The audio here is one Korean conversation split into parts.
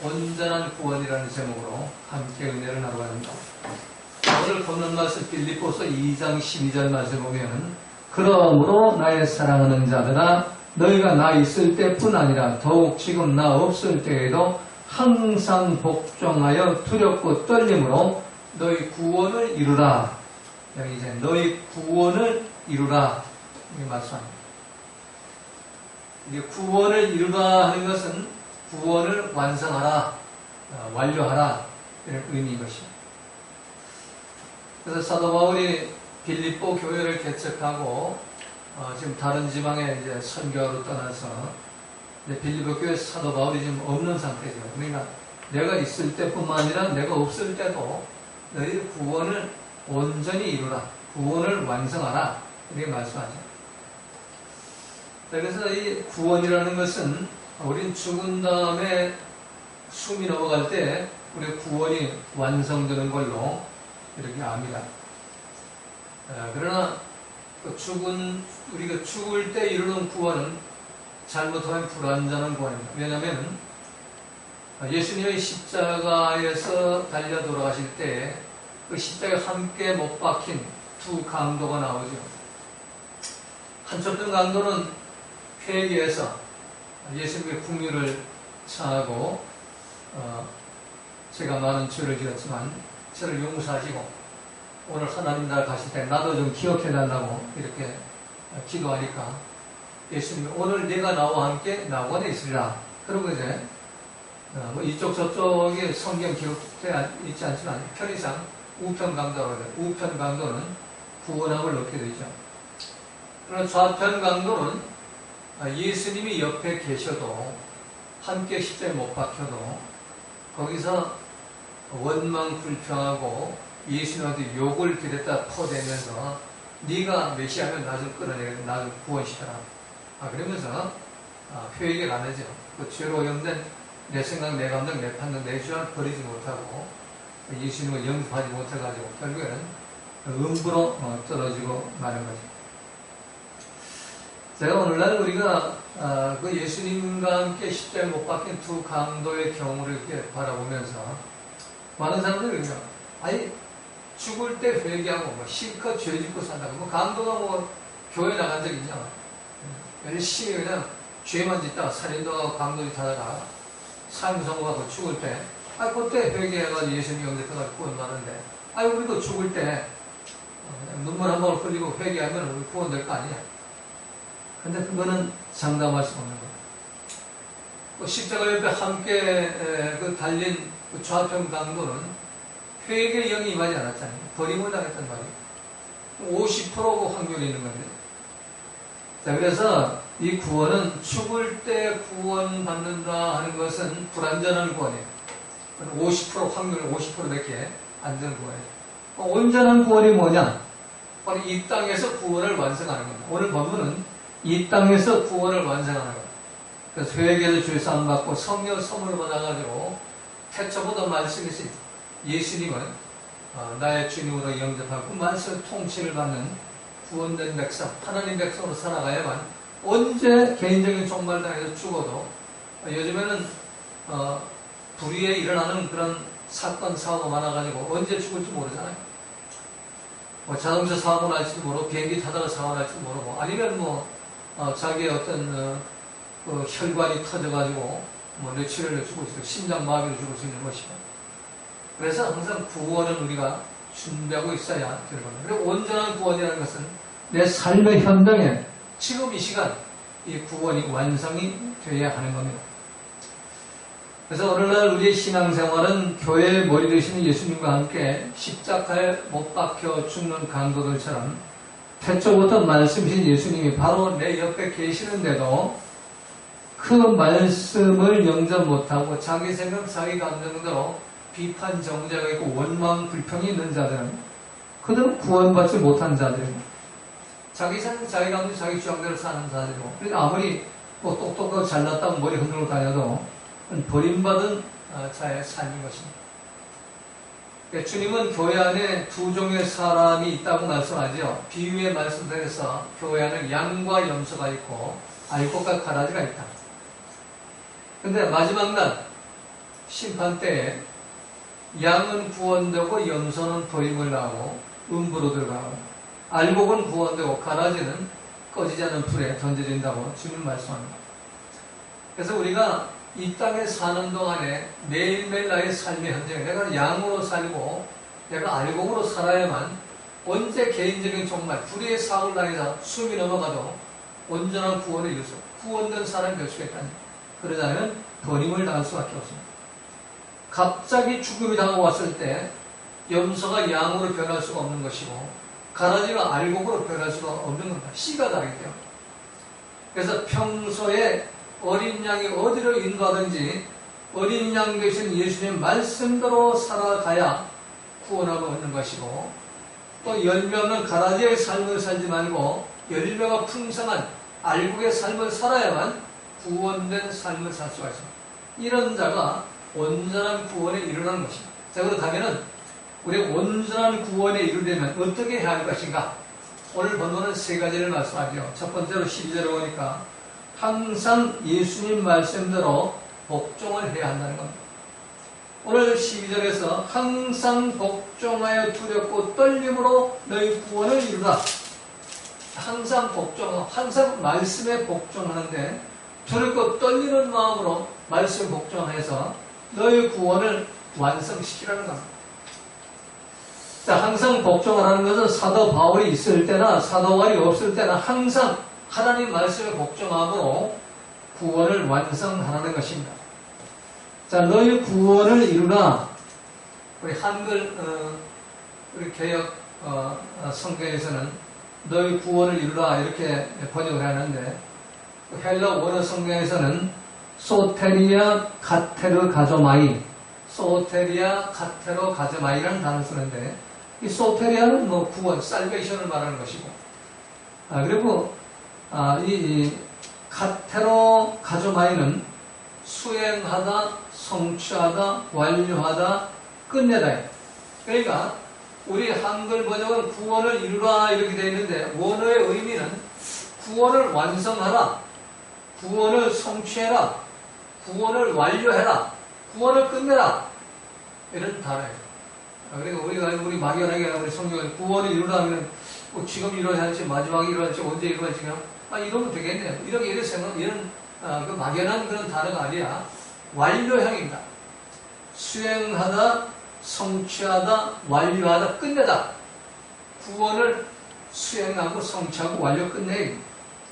온전한 구원이라는 제목으로 함께 은혜를 나누고 합니다. 오늘 보는 말씀 빌립보서 2장 12절 말씀 보면 그러므로 나의 사랑하는 자들아 너희가 나 있을 때뿐 아니라 더욱 지금 나 없을 때에도 항상 복종하여 두렵고 떨림으로 너희 구원을 이루라. 여기 이제 너희 구원을 이루라 이렇게 말씀합니다. 이게 구원을 이루라 하는 것은 구원을 완성하라, 완료하라 이런 의미인 것입니다. 그래서 사도 바울이 빌립보 교회를 개척하고 지금 다른 지방에 이제 선교하러 떠나서 빌립보 교회 사도 바울이 지금 없는 상태죠. 그러니까 내가 있을 때뿐만 아니라 내가 없을 때도 너희 구원을 온전히 이루라, 구원을 완성하라 이렇게 말씀하죠. 그래서 이 구원이라는 것은 우린 죽은 다음에 숨이 넘어갈 때 우리 구원이 완성되는 걸로 이렇게 압니다. 그러나 우리가 죽을 때 이루는 구원은 잘못하면 불완전한 구원입니다. 왜냐하면 예수님의 십자가에서 달려 돌아가실 때 그 십자가에 함께 못 박힌 두 강도가 나오죠. 한쪽 강도는 회개해서 예수님의 국류를 청하고 제가 많은 죄를 지었지만 저를 용서하시고 오늘 하나님 나라 가실 때 나도 좀 기억해 달라고 이렇게 기도하니까 예수님이 오늘 네가 나와 함께 낙원에 있으리라. 그러고 이제 이쪽 저쪽에 성경 기록되어 있지 않지만 편의상 우편강도라고 해요. 우편강도는 구원함을 얻게 되죠. 그러나 좌편강도는 예수님이 옆에 계셔도 함께 십자가에 못 박혀도 거기서 원망 불평하고 예수님한테 욕을 드렸다 퍼대면서 네가 메시아면 나 좀 끌어내, 나 좀 구원시켜라. 그러면서 회개를 안 하죠. 그 죄로 오염된 내 생각, 내 감정, 내 판단, 내 주장을 버리지 못하고 예수님을 영접하지 못해가지고 결국에는 음부로 떨어지고 마는 거죠. 제가 오늘날 우리가 그 예수님과 함께 십자가에 못 박힌 두 강도의 경우를 이렇게 바라보면서 많은 사람들이 그래요. 아니 죽을 때 회개하고 실컷 죄 짓고 산다고 강도가 교회 나간 적 있냐? 열심히 그냥 죄만 짓다가 살인도 하고 강도짓 하다가 삶성공하고 죽을 때 그때 회개해가지고 예수님 영접해가지고 구원받는데 우리도 죽을 때 눈물 한 방울 흘리고 회개하면 우리 구원될 거 아니냐? 근데 그거는 장담할 수 없는 거예요. 십자가 옆에 함께 달린 좌편 강도는 회개의 영이 임하지 않았잖아요. 버림을 당했단 말이에요. 50%고 확률이 있는 건데. 자, 그래서 이 구원은 죽을 때 구원받는다 하는 것은 불완전한 구원이에요. 50% 확률 50%밖에 안 되는 구원이에요. 온전한 구원이 뭐냐? 바로 이 땅에서 구원을 완성하는 겁니다. 오늘 본문은 이 땅에서 구원을 완성하는 거예요. 그래서 회개에서 죄사함 받고 성령 선물을 받아가지고 태초부터 말씀이 있어요. 예수님은 나의 주님으로 영접하고 말씀 통치를 받는 구원된 백성, 하나님 백성으로 살아가야만 언제 개인적인 종말당해서 죽어도 요즘에는 불의에 일어나는 그런 사건, 사고가 많아가지고 언제 죽을지 모르잖아요. 자동차 사고 날지도 모르고 비행기 타다가 사고 날지도 모르고 아니면 자기의 어떤 혈관이 터져가지고 뇌출혈로 죽을 수 있고 심장마비로 죽을 수 있는 것이고 그래서 항상 구원은 우리가 준비하고 있어야 되는 겁니다. 그리고 온전한 구원이라는 것은 내 삶의 현장에 지금 이 시간 이 구원이 완성이 되어야 하는 겁니다. 그래서 오늘날 우리의 신앙생활은 교회의 머리 되시는 예수님과 함께 십자가에 못 박혀 죽는 강도들처럼 태초부터 말씀이신 예수님이 바로 내 옆에 계시는데도 그 말씀을 영접 못하고 자기 생각, 자기 감정대로 비판 정죄가 있고 원망, 불평이 있는 자들은 그들은 구원받지 못한 자들입니다. 자기 생각, 자기 감정, 자기 주장대로 사는 자들이고 그러니까 아무리 똑똑하고 잘났다고 머리 흔들고 다녀도 버림받은 자의 삶인 것입니다. 그러니까 주님은 교회 안에 두 종의 사람이 있다고 말씀하죠. 비유의 말씀대로서 교회 안에 양과 염소가 있고 알곡과 가라지가 있다. 근데 마지막 날 심판 때에 양은 구원되고 염소는 도임을 나오고 음부로 들어가고 알곡은 구원되고 가라지는 꺼지지 않는 불에 던져진다고 주님 말씀합니다. 그래서 우리가 이 땅에 사는 동안에 매일매일 나의 삶의 현장에 내가 양으로 살고 내가 알곡으로 살아야만 언제 개인적인 정말 불의의 사고를 당해서 숨이 넘어가도 온전한 구원을 이루서 구원된 사람이 될 수가 있다니. 그러지 않으면 번임을 당할 수밖에 없습니다. 갑자기 죽음이 다가왔을 때 염소가 양으로 변할 수가 없는 것이고 가라지가 알곡으로 변할 수가 없는 겁니다. 씨가 다르기 때문에. 그래서 평소에 어린 양이 어디로 인도하든지 어린 양 되신 예수님의 말씀대로 살아가야 구원하고 얻는 것이고 또 열매 없는 가라지의 삶을 살지 말고 열매가 풍성한 알곡의 삶을 살아야만 구원된 삶을 살 수가 있습니다. 이런 자가 온전한 구원에 이르는 것입니다. 자, 그렇다면 우리 온전한 구원에 이르려면 어떻게 해야 할 것인가? 오늘 본문은 세 가지를 말씀하죠. 첫 번째로 12절에 보니까 항상 예수님 말씀대로 복종을 해야 한다는 겁니다. 오늘 12절에서 항상 복종하여 두렵고 떨림으로 너희 구원을 이루라. 항상 복종, 항상 말씀에 복종하는데 두렵고 떨리는 마음으로 말씀에 복종해서 너희 구원을 완성시키라는 겁니다. 자, 항상 복종하라는 것은 사도 바울이 있을 때나 사도 바울이 없을 때나 항상 하나님 말씀에 복종함으로 구원을 완성하라는 것입니다. 자, 너희 구원을 이루라. 우리 한글 우리 개역 성경에서는 너희 구원을 이루라 이렇게 번역을 하는데 헬라 원어 성경에서는 소테리아 카테르 가조마이, 소테리아 카테르 가조마이라는 단어를 쓰는데 이 소테리아는 뭐 구원, 살베이션을 말하는 것이고 그리고 이 카테르 가조마이는 수행하다, 성취하다, 완료하다, 끝내다. 그러니까 우리 한글 번역은 구원을 이루라 이렇게 되어 있는데 원어의 의미는 구원을 완성하라, 구원을 성취해라, 구원을 완료해라, 구원을 끝내라 이런 단어예요. 그러니까 우리 막연하게 우리 성경을 구원을 이루라 하면 지금 이루어야 할지 마지막에 이루어야 할지 언제 이루어야 할지 이러면 되겠네요. 이렇게 생각 이런 그 막연한 그런 단어가 아니라 완료형입니다. 수행하다, 성취하다, 완료하다, 끝내다. 구원을 수행하고 성취하고 완료 끝내기.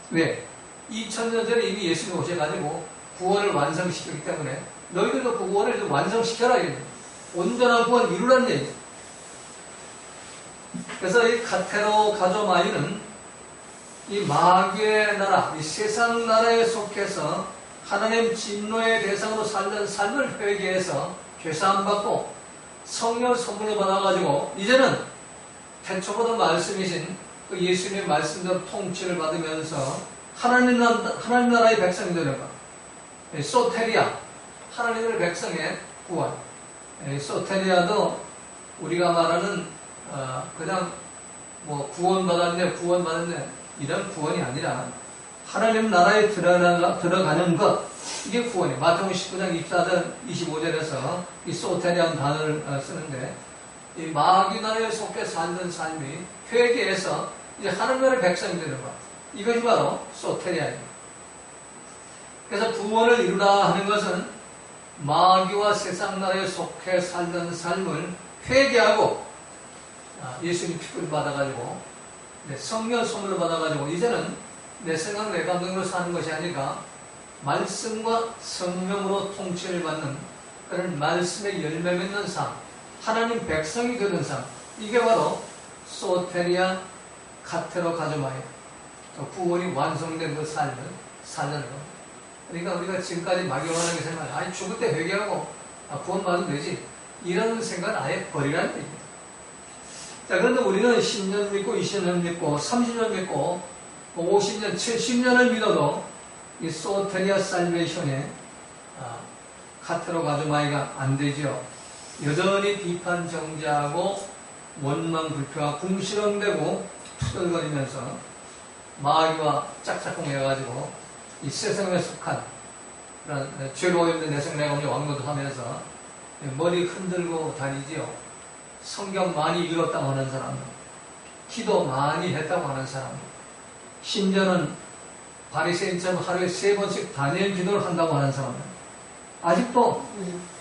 왜? 2000년 전에 이미 예수님이 오셔가지고 구원을 완성시켰기 때문에 너희들도 그 구원을 완성시켜라. 온전한 구원 이루라는 얘기죠. 그래서 이 카테로 가조마이는 이 마귀의 나라, 이 세상 나라에 속해서 하나님 진노의 대상으로 살던 삶을 회개해서 죄사함받고 성령 선물을 받아가지고 이제는 태초부터 말씀이신 그 예수님의 말씀대로 통치를 받으면서 하나님 나라의 백성이 되는 것. 소테리아, 하나님의 백성의 구원. 소테리아도 우리가 말하는 그냥 뭐 구원받았네 이런 구원이 아니라 하나님 나라에 들어가는 것, 이게 구원이에요. 마태복음 19장 24절 25절에서 이 소테리아는 단어를 쓰는데 이 마귀 나라에 속해 살던 삶이 회개해서 이제 하나님 나라의 백성이 되는 것, 이것이 바로 소테리아입니다. 그래서 구원을 이루라 하는 것은 마귀와 세상 나라에 속해 살던 삶을 회개하고 예수님 피부를 받아가지고 성령 선물을 받아가지고 이제는 내 생각 내 감동으로 사는 것이 아니라 말씀과 성령으로 통치를 받는 그런 말씀의 열매 맺는 삶, 하나님 백성이 되는 삶, 이게 바로 소테리아 카테로 가조마이, 구원이 완성된 그 삶을 사는 겁니다. 그러니까 우리가 지금까지 막연하게 생각해, 죽을 때 회개하고 구원 받으면 되지, 이런 생각은 아예 버리라는 얘기입니다. 자, 그런데 우리는 10년 믿고 20년 믿고 30년 믿고 50년, 70년을 믿어도 이 소테리아 살베이션에 카테로 가조마이가 안 되죠. 여전히 비판 정죄하고 원망 불평하고 궁시렁대고 투덜거리면서 마귀와 짝짝꿍 해가지고 이 세상에 속한 그런 죄로 있는 내성내감이 왕노도 하면서 머리 흔들고 다니지요. 성경 많이 읽었다고 하는 사람, 기도 많이 했다고 하는 사람, 심지어는 바리새인처럼 하루에 3번씩 다니엘 기도를 한다고 하는 사람은 아직도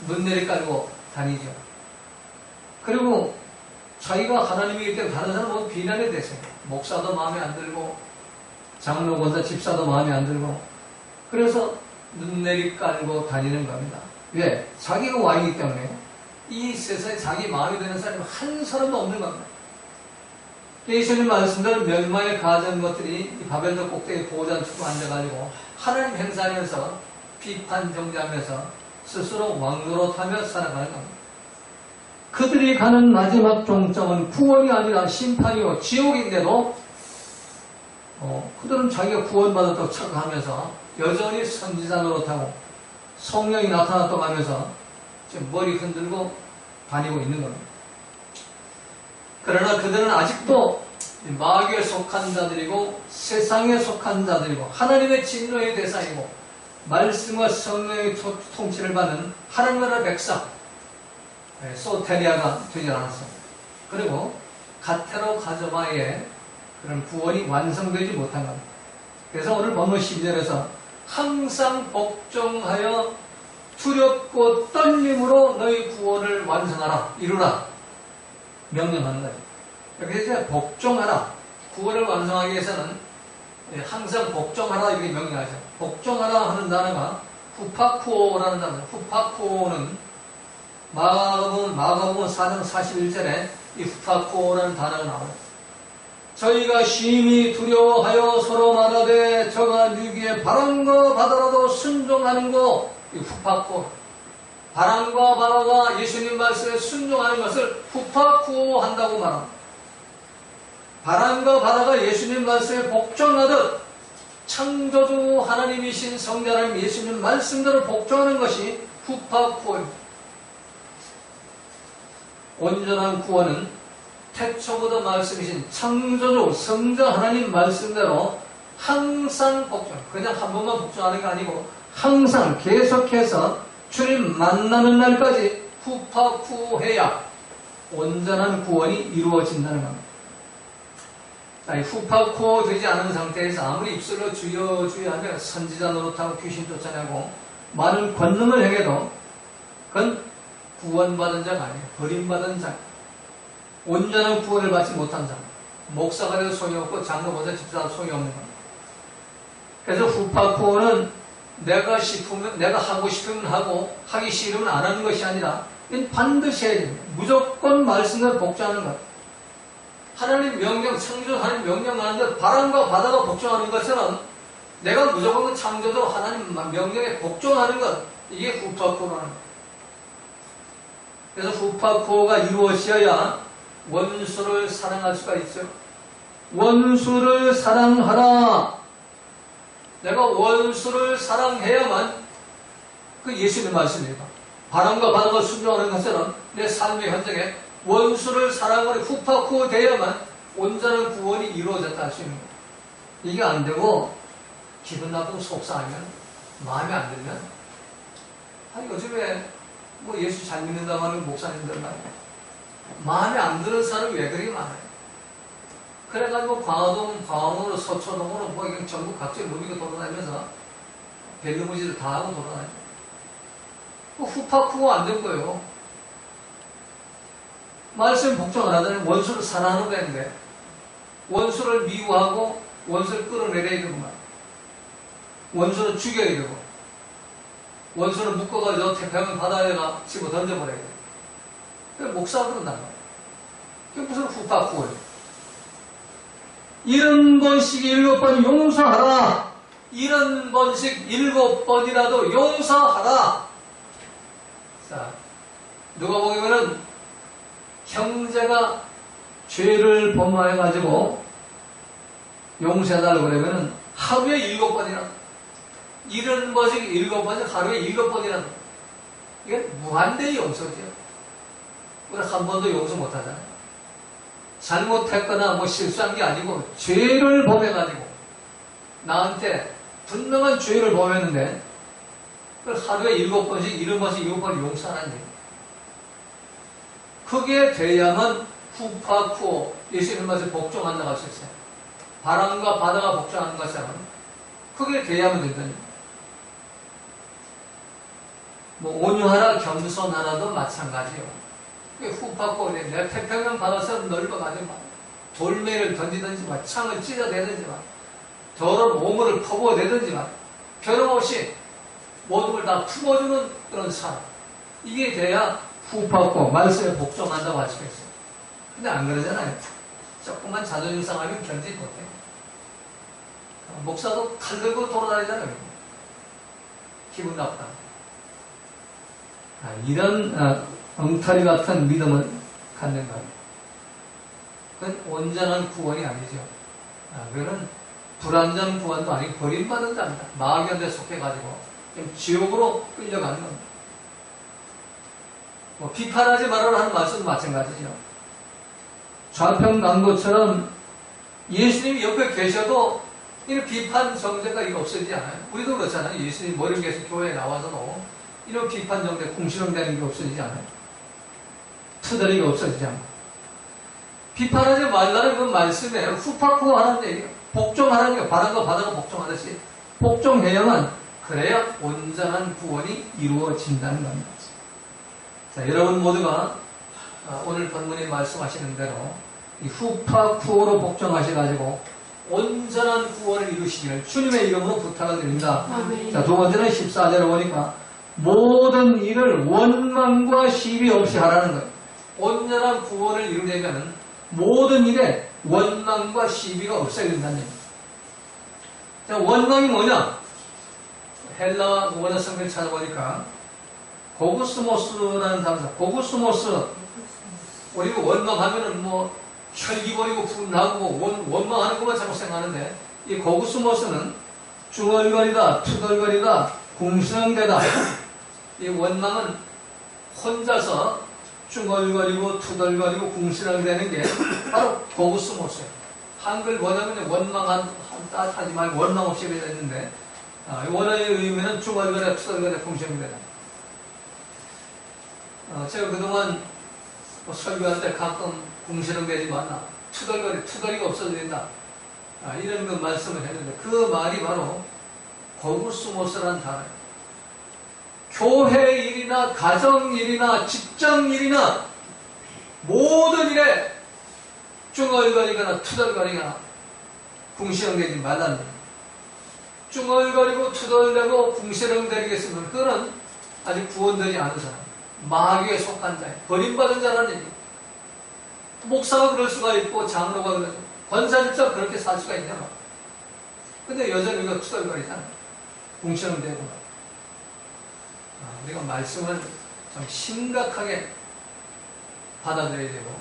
눈 내리 깔고 다니죠. 그리고 자기가 하나님이기 때문에 다른 사람은 비난의 대상, 목사도 마음에 안 들고 장로, 권사, 집사도 마음에 안 들고, 그래서 눈 내리 깔고 다니는 겁니다. 왜? 자기가 왕이기 때문에 이 세상에 자기 마음에 드는 사람이 한 사람도 없는 겁니다. 예수님 말씀대로 멸망에 가진 것들이 이 바벨탑 꼭대기 보호자를 두고 앉아가지고 하나님 행사하면서 비판 정죄하면서 스스로 왕노릇하며 살아가는 겁니다. 그들이 가는 마지막 종점은 구원이 아니라 심판이요 지옥인데도 그들은 자기가 구원받았다고 착각하면서 여전히 선지자 노릇하고 성령이 나타났다고 하면서 지금 머리 흔들고 다니고 있는 겁니다. 그러나 그들은 아직도 마귀에 속한 자들이고 세상에 속한 자들이고 하나님의 진노의 대상이고 말씀과 성령의 통치를 받는 하나님 나라 백성 소테리아가 되지 않았습니다. 그리고 가테로 가저마의 그런 구원이 완성되지 못한 겁니다. 그래서 오늘 본문 12절에서 항상 복종하여 두렵고 떨림으로 너희 구원을 완성하라, 이루라 명령하는 거죠. 그래서 복종하라, 구원을 완성하기 위해서는 항상 복종하라 이렇게 명령하죠. 복종하라 하는 단어가 후파쿠오라는 단어입니다. 후파쿠오는 마가복음 4장 41절에 이 후파쿠오라는 단어가 나와요. 저희가 심히 두려워하여 서로 말하되 저가 누기에 바람과 바다라도 순종하는 거, 이 후파쿠오. 바람과 바다가 예수님 말씀에 순종하는 것을 후파쿠오 한다고 말합니다. 바람과 바다가 예수님 말씀에 복종하듯 창조주 하나님이신 성자 하나님 예수님 말씀대로 복종하는 것이 후파쿠오입니다. 온전한 구원은 태초부터 말씀이신 창조주 성자 하나님 말씀대로 항상 복종, 그냥 한 번만 복종하는 게 아니고 항상 계속해서 주님 만나는 날까지 후파쿠해야 온전한 구원이 이루어진다는 겁니다. 후파쿠 되지 않은 상태에서 아무리 입술로 주여 주여 하며 선지자 노릇하고 귀신 쫓아내고 많은 권능을 행해도 그건 구원받은 자가 아니에요. 버림받은 자, 온전한 구원을 받지 못한 자, 목사가 돼도 소용이 없고 장로, 권사, 집사도 소용이 없는 겁니다. 그래서 후파쿠는 내가 하고 싶으면 하고 하기 싫으면 안 하는 것이 아니라 반드시 해야 됩니다. 무조건 말씀을 복종하는 것. 하나님 명령, 창조 하나님 명령하는데 바람과 바다가 복종하는 것처럼 내가 무조건 창조도 하나님 명령에 복종하는 것, 이게 후파쿠라는 것. 그래서 후파쿠가 이루어져야 원수를 사랑할 수가 있죠. 원수를 사랑하라. 내가 원수를 사랑해야만 그 예수님 말씀입니다. 바람과 바다가 순종하는 것처럼 내 삶의 현장에 원수를 사랑하는 후파쿠 되어야만 온전한 구원이 이루어졌다 할 수 있는 거예요. 이게 안 되고 기분 나쁘고 속상하면, 마음에 안 들면, 요즘에 예수 잘 믿는다고 하는 목사님들 말이에요. 마음에 안 드는 사람이 왜 그리 많아요? 그래가지고 광화동, 광화문으로 서초동으로 그냥 전국 각지에 무리가 돌아다니면서 벨루무지를 다 하고 돌아다니고 후파쿠가 안 된 거예요. 말씀 복종 안 하더니 원수를 사랑하는 거였는데 원수를 미워하고 원수를 끌어내려야 되구만. 원수를 죽여야 되고 원수를 묶어가지고 태평양 바다에가 집어 던져버려야 돼. 그게 목사가 그런단 말이야. 그게 무슨 후파쿠예요. 70번씩 7번 용서하라. 70번씩 7번이라도 용서하라. 자, 누가 보면은 형제가 죄를 범하여가지고 용서해달라고 그러면은 하루에 7번이라도 70번씩 7번씩 하루에 7번이라도 이게 무한대의 용서죠. 우리 한 번도 용서 못하잖아요. 잘못했거나 실수한 게 아니고 죄를 범해가지고 나한테 분명한 죄를 범했는데 그걸 하루에 7번씩, 7번씩, 7번 용서하는 얘기. 그게 돼야만 후파쿠오, 예수님 말씀 복종한다고 할 수 있어요. 바람과 바다가 복종하는 것처럼 그게 돼야만 된다니. 뭐 온유하라 겸손하라도 마찬가지요. 후파쿠오, 내가 태평양 바다처럼 넓어가지고 막 돌멩이를 던지든지 막 창을 찢어내든지 막 더러운 오물을 퍼부어내든지 막 변함없이 모든 걸 다 품어주는 그런 사람. 이게 돼야 후파쿠오, 말씀에 복종한다고 할 수가 있어요. 근데 안 그러잖아요. 조금만 자존심 상하면 견디지 못해요. 목사도 칼 들고 돌아다니잖아요. 기분 나쁘다. 이런 엉터리 같은 믿음을 갖는 거예요. 그건 온전한 구원이 아니죠. 그거는 불완전 구원도 아니고 버림받은 자입니다. 마귀한테 속해가지고 좀 지옥으로 끌려가는 겁니다. 뭐 비판하지 말아라 하는 말씀도 마찬가지죠. 좌편 강도처럼 예수님이 옆에 계셔도 이런 비판 정죄가 이거 없어지지 않아요. 우리도 그렇잖아요. 예수님 머리 위에서 교회에 나와서도 이런 비판 정죄, 궁시렁대는 게 없어지지 않아요. 투덜이가 없어지지 않아요. 비판하지 말라는 그 말씀에 후파쿠오 하는 얘기예요. 복종하는 게 바람과 바다가 복종하듯이 복종해야만 그래야 온전한 구원이 이루어진다는 겁니다. 자, 여러분 모두가 오늘 본문에 말씀하시는 대로 이 후파쿠오로 복종하셔가지고 온전한 구원을 이루시기를 주님의 이름으로 부탁을 드립니다. 자, 두 번째는 14절을 보니까 모든 일을 원망과 시비 없이 하라는 거예요. 온전한 구원을 이루려면 모든 일에 원망과 시비가 없어야 된다는 얘기입니다. 자, 원망이 뭐냐? 헬라 원어 성경을 찾아보니까 고구스모스라는 단어, 고구스모스. 우리가 원망하면은 뭐 혈기 버리고 분하고 원망하는 것만 자꾸 생각하는데 이 고구스모스는 중얼거리다, 투덜거리다, 궁시렁대다. 이 원망은 혼자서 중얼거리고 투덜거리고 궁시렁대는 게 바로 고구스모스예요. 한글 번역은 원망하지 말고 원망 없이 되어 있는데 원어의 의미는 중얼거리다, 투덜거리다, 궁시렁대다. 제가 그동안 설교할 때 가끔 궁시렁대지 마라, 투덜이가 없어도 된다, 이런 그 말씀을 했는데 그 말이 바로 고구스모스라는 단어예요. 교회 일이나 가정 일이나 직장 일이나 모든 일에 중얼거리거나 투덜거리거나 궁시렁대지 말라는 거예요. 중얼거리고 투덜대고 궁시렁대겠으면 그거는 아직 구원되지 않은 사람, 마귀에 속한 자예요. 버림받은 자라는 얘기예요. 목사가 그럴 수가 있고 장로가 그럴, 권사직자 그렇게 살 수가 있냐 말. 근데 여전히 우리가 투덜거리잖아요. 궁시렁대고. 우리가 말씀을 좀 심각하게 받아들여야 되고,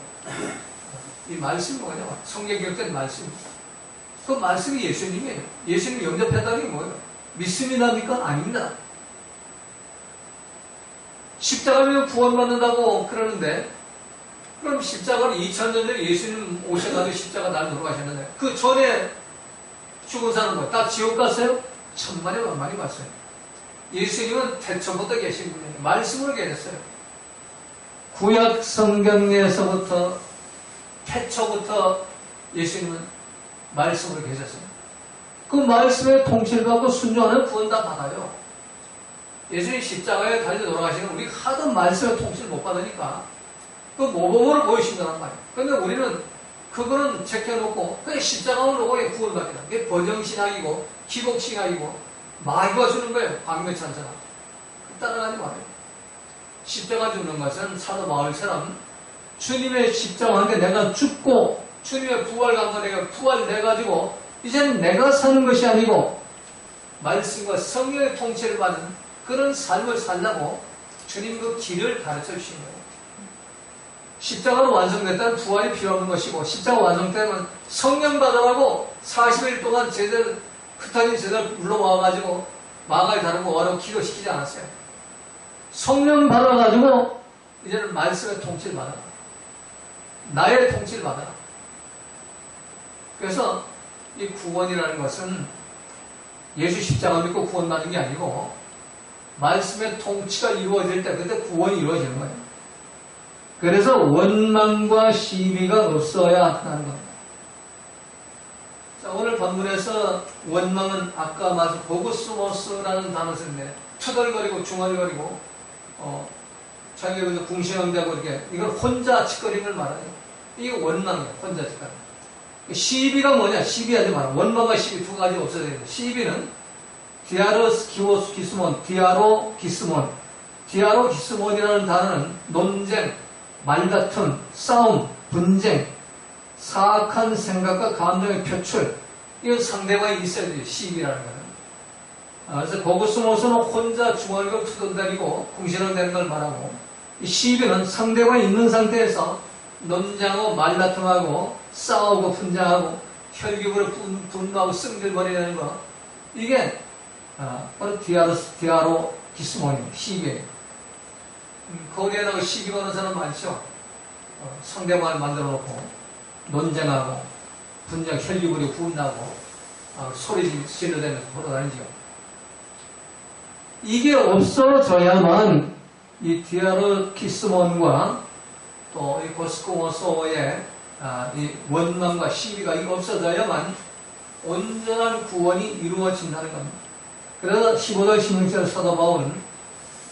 이 말씀이 뭐냐? 성경에 기록된 말씀입니다. 그 말씀이 예수님이에요. 예수님이 영접했다는 게 뭐예요? 믿음이 납니까? 아닙니다. 십자가면 구원받는다고 그러는데, 그럼 십자가는 2000년 전에 예수님 오셔가지고 십자가 날 돌아가셨는데, 그 전에 죽은 사람은 뭐, 다 지옥 갔어요? 천만에 만만히 갔어요. 예수님은 태초부터 계신 분이에요. 말씀으로 계셨어요. 구약 성경에서부터 태초부터 예수님은 말씀으로 계셨어요. 그 말씀에 통치받고 순종하는 구원 다 받아요. 예수님 십자가에 달려 돌아가시는 우리 하도 말씀에 통치를 못 받으니까 그 모범으로 보이신 거란 말이에요. 그런데 우리는 그거는 제껴놓고 그냥 십자가만 오고 구원받기다. 그게 버정신학이고 기복신학이고 마귀가 주는 거예요. 광명천사가. 따라가지 말아요. 십자가 주는 것은 사도 바울처럼 주님의 십자가 한 게 내가 죽고 주님의 부활 간 거 내가 부활돼가지고 이제는 내가 사는 것이 아니고 말씀과 성령의 통치를 받은 그런 삶을 살라고 주님 그 길을 가르쳐 주신 거예요. 십자가로 완성됐다는 부활이 필요 없는 것이고 십자가 완성되면 성령 받으라고 40일 동안 제자들 흩어진 제자를 불러와가지고 마가에 다르고 와라고 기도시키지 않았어요. 성령 받아가지고 이제는 말씀의 통치를 받아라. 나의 통치를 받아라. 그래서 이 구원이라는 것은 예수 십자가 믿고 구원받는 게 아니고 말씀의 통치가 이루어질 때 그때 구원이 이루어지는 거예요. 그래서 원망과 시비가 없어야 한다는 겁니다. 자, 오늘 본문에서 원망은 아까 말씀 보고스모스라는 단어 쓰는데 투덜거리고 중얼거리고 자기가 그래서 궁시렁대고 이렇게 이걸 혼자 짓거림을 말해요. 이게 원망이에요. 혼자 짓거림. 시비가 뭐냐? 시비하지 마라. 원망과 시비 두 가지 없어야 돼요. 시비는 디아로스 기오스 기스몬, 디아로 기스몬. 디아로 기스몬이라는 단어는 논쟁, 말다툼, 싸움, 분쟁, 사악한 생각과 감정의 표출. 이건 상대방이 있어야 돼요. 시비라는 거는. 그래서 보고스모스는 혼자 중얼거리고 투덜거리고 궁시렁대는 걸 말하고, 이 시비는 상대방이 있는 상태에서 논쟁하고 말다툼하고 싸우고 분쟁하고 혈기부로 분노하고 승질버리는 거, 이게 바로 디아로 기스몬이에요. 시비예요. 거기에다가 시비 거는 사람 많죠. 상대방을 만들어 놓고 논쟁하고 분쟁 혈기부로 분나고 소리 지르대면서 돌아다니죠. 이게 없어져야만 이 디아로 기스몬과 또 이 보스코모소의 이 원망과 시비가 이거 없어져야만 온전한 구원이 이루어진다는 겁니다. 그래서 15절 16절 사도 바울은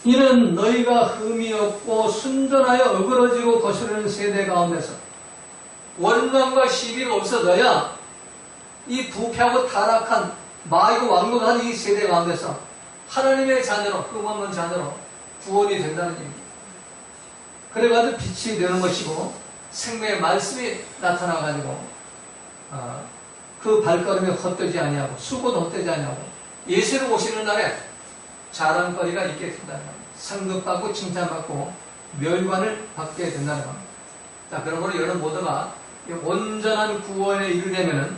이는 너희가 흠이 없고 순전하여 어그러지고 거스르는 세대 가운데서 원망과 시비가 없어져야 이 부패하고 타락한 마귀고 왕국한 이 세대 가운데서 하나님의 자녀로, 흠 없는 자녀로 구원이 된다는 얘기입니다. 그래가지고 빛이 되는 것이고 생명의 말씀이 나타나가지고 그 발걸음이 헛되지 아니하고 수고도 헛되지 아니하고 예수를 오시는 날에 자랑거리가 있게 된다는 겁니다. 상급받고 칭찬받고 멸관을 받게 된다는 겁니다. 자, 그러므로 여러분 모두가 온전한 구원에 이르려면은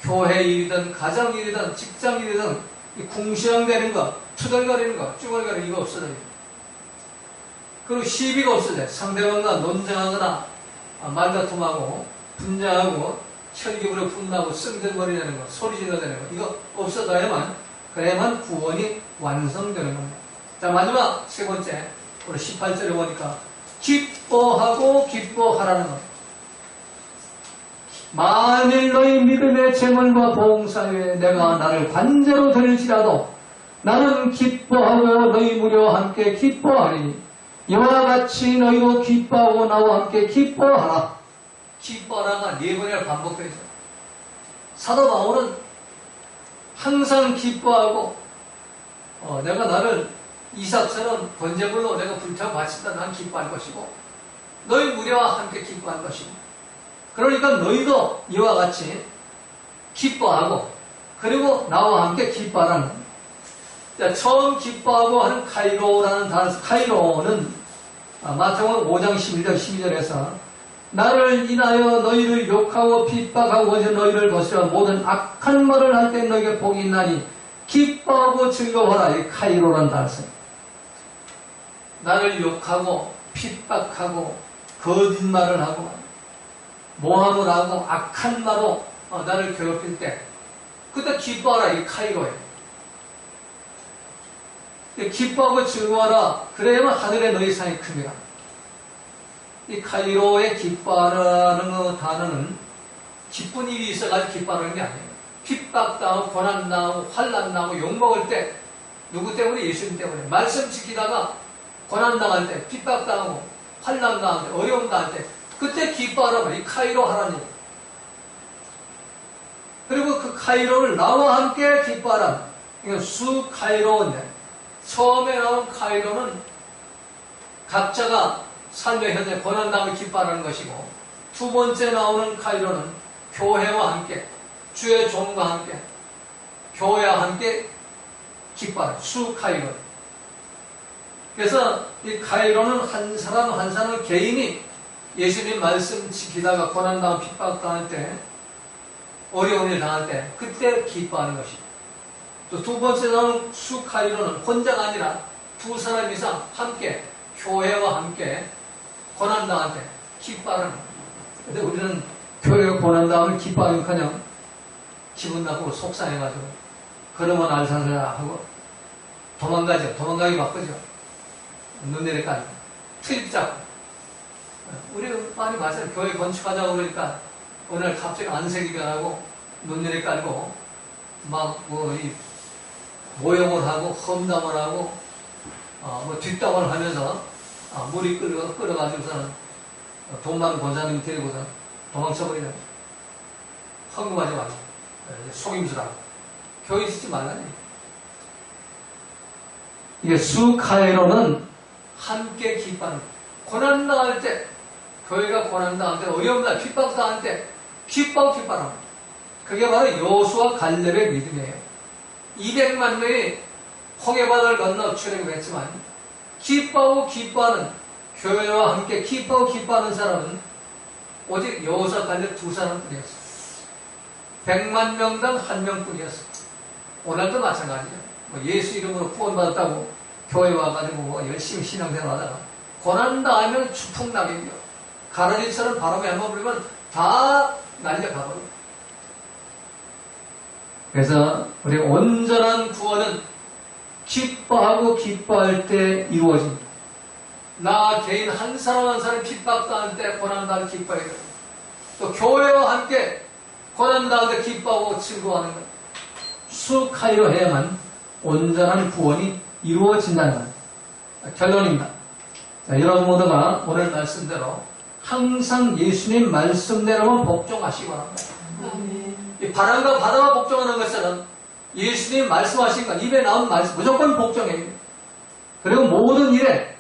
교회 일이든 가정 일이든 직장 일이든 궁시렁대는 거, 투덜거리는 거, 쭈글거리는 이거 없어져요. 그리고 시비가 없어져요. 상대방과 논쟁하거나 말다툼하고 분쟁하고 혈기부로 분나고 승들거리는 거, 소리 지르는 거, 이거 없어져야만 그래야만 구원이 완성되는 겁니다. 자, 마지막 세 번째, 우리 18절에 보니까 기뻐하고 기뻐하라는 것. 만일 너희 믿음의 재물과 봉사에 내가 나를 관제로 들지라도 나는 기뻐하고 너희 무리와 함께 기뻐하리니 이와 같이 너희도 기뻐하고 나와 함께 기뻐하라. 기뻐하라가 네 번이나 반복되죠. 사도 바울은 항상 기뻐하고 내가 나를 이삭처럼 번제물로 내가 불태워 바친다. 난 기뻐할 것이고 너희 무리와 함께 기뻐할 것이고 그러니까 너희도 이와 같이 기뻐하고 그리고 나와 함께 기뻐하라는 겁니다. 자, 처음 기뻐하고 하는 카이로라는 단어, 카이로는 마태복음 5장 11절 12절에서 나를 인하여 너희를 욕하고 핍박하고 어제 너희를 거스려 모든 악한 말을 할 때 너희에게 복이 있나니 기뻐하고 즐거워하라. 이 카이로라는 단어. 나를 욕하고 핍박하고 거짓말을 하고 모함을 하고 악한 말로 나를 괴롭힐 때 그때 기뻐하라. 이 카이로예요. 기뻐하고 즐거워하라. 그래야만 하늘의 너희 상이 큽니다. 이 카이로의 기뻐하라는 단어는 기쁜 일이 있어가지고 기뻐하는 게 아니에요. 핍박당하고 고난당하고 환난당하고 욕먹을 때 누구 때문에? 예수님 때문에. 말씀 지키다가 고난당할 때 핍박당하고 환난당할 때 어려움당할 때 그때 기뻐하라면 이 카이로 하라는 얘기예요. 그리고 그 카이로를 나와 함께 기뻐하라. 이건 수 카이로인데 처음에 나온 카이로는 각자가 삶의 현재 고난당을 기뻐하는 것이고 두 번째 나오는 카이로는 교회와 함께 주의 종과 함께 교회와 함께 기뻐하는 수 카이로. 그래서 이 카이로는 한 사람 한 사람 개인이 예수님 말씀 지키다가 고난당하고 핍박당할 때 어려운 일 당할 때 그때 기뻐하는 것이고 또 두 번째 나오는 수 카이로는 혼자가 아니라 두 사람 이상 함께 교회와 함께 고난당할 때 기뻐하는 거예요. 근데 우리는 교회가 고난당하면 기뻐하면 그냥 기분 나쁘고 속상해가지고 그러면 알살살라 하고 도망가죠. 도망가기 바쁘죠. 눈 내리까 트립 잡고. 우리 많이 봤어요. 교회 건축하자고 그러니까 오늘 갑자기 안색이 변하고 눈 내리 깔고 막 이 모형을 하고 험담을 하고 뒷담을 하면서 물이 끓어가지고서는 돈 많은 권사님 데리고서 도망쳐버리는 헌금하지 말고 속임수라고 교회 짓지 말라니. 이게 수카이로는 함께 기뻐하는 고난당할 때 교회가 고난당할 때 어려움날 핍박당할 때 기뻐하고 기뻐하는 그게 바로 여호수아 갈렙의 믿음이에요. 200만 명이 홍해바다를 건너 출애굽했지만 기뻐하고 기뻐하는 교회와 함께 기뻐하고 기뻐하는 사람은 오직 여호수아 갈렙 두 사람뿐이었어요. 100만 명당 한 명뿐이었어요. 오늘도 마찬가지죠. 예수 이름으로 구원받았다고 교회 와가지고 열심히 신앙생활 하다가 고난당하면 추풍낙엽이요. 가라지처럼 바람이 한번 불면 다 날려가버려요. 그래서 우리 온전한 구원은 기뻐하고 기뻐할 때 이루어집니다. 나 개인 한 사람 한 사람 핍박당할 때 고난당할 때 기뻐해야 돼요. 또 교회와 함께 고난당할 때 기뻐하고 즐거워하는 것. 수카이로 해야만 온전한 구원이 이루어진다는 결론입니다. 자, 여러분 모두가 오늘 말씀대로 항상 예수님 말씀대로만 복종하시기 바랍니다. 이 바람과 바다가 복종하는 것은 예수님 말씀하신 것, 입에 나온 말씀 무조건 복종해요. 그리고 모든 일에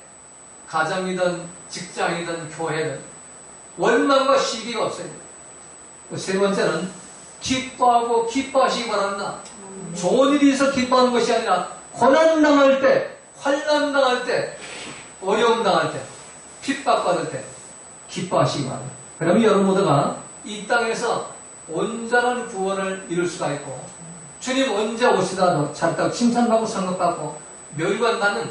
가정이든 직장이든 교회든 원망과 시비가 없어요. 세 번째는 기뻐하고 기뻐하시기 바랍니다. 좋은 일이 있어 기뻐하는 것이 아니라 고난당할 때, 환난당할 때, 어려움당할 때, 핍박받을 때 기뻐하시기 바랍니다. 그러면 여러분 모두가 이 땅에서 온전한 구원을 이룰 수가 있고 주님 언제 오시다도 잘했다고 칭찬받고 성급받고 멸관받는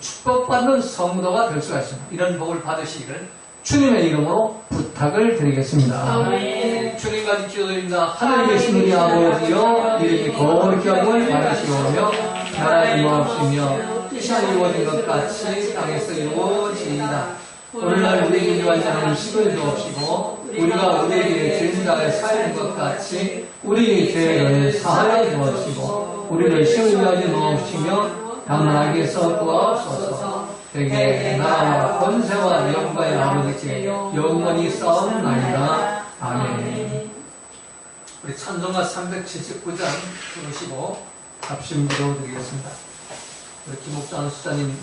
축복받는 성도가 될 수가 있습니다. 이런 복을 받으시기를 주님의 이름으로 부탁을 드리겠습니다. 아멘. 주님까지 기도드립니다. 하늘 계신 우리 아버지여 이름이 거룩히 여김을 받으시오며 나라의 임하옵시며 뜻이 이루어진 것 같이 땅에서 이루어지이다. 오늘날 우리에게 필요한 음식을 주옵시고 우리가 우리에게 죄진 자를 사하는 것 같이 우리의 죄를 사하여 주옵시고 우리를 시험에 하지 마옵시며 다만 악에서 구하옵소서. 되게 나라와 권세와 영광의 아버지께 영원히 싸움나이다. 아멘. 우리 찬송가 379장 부르시고 합심기도 드리겠습니다. 우리 김옥장 수자님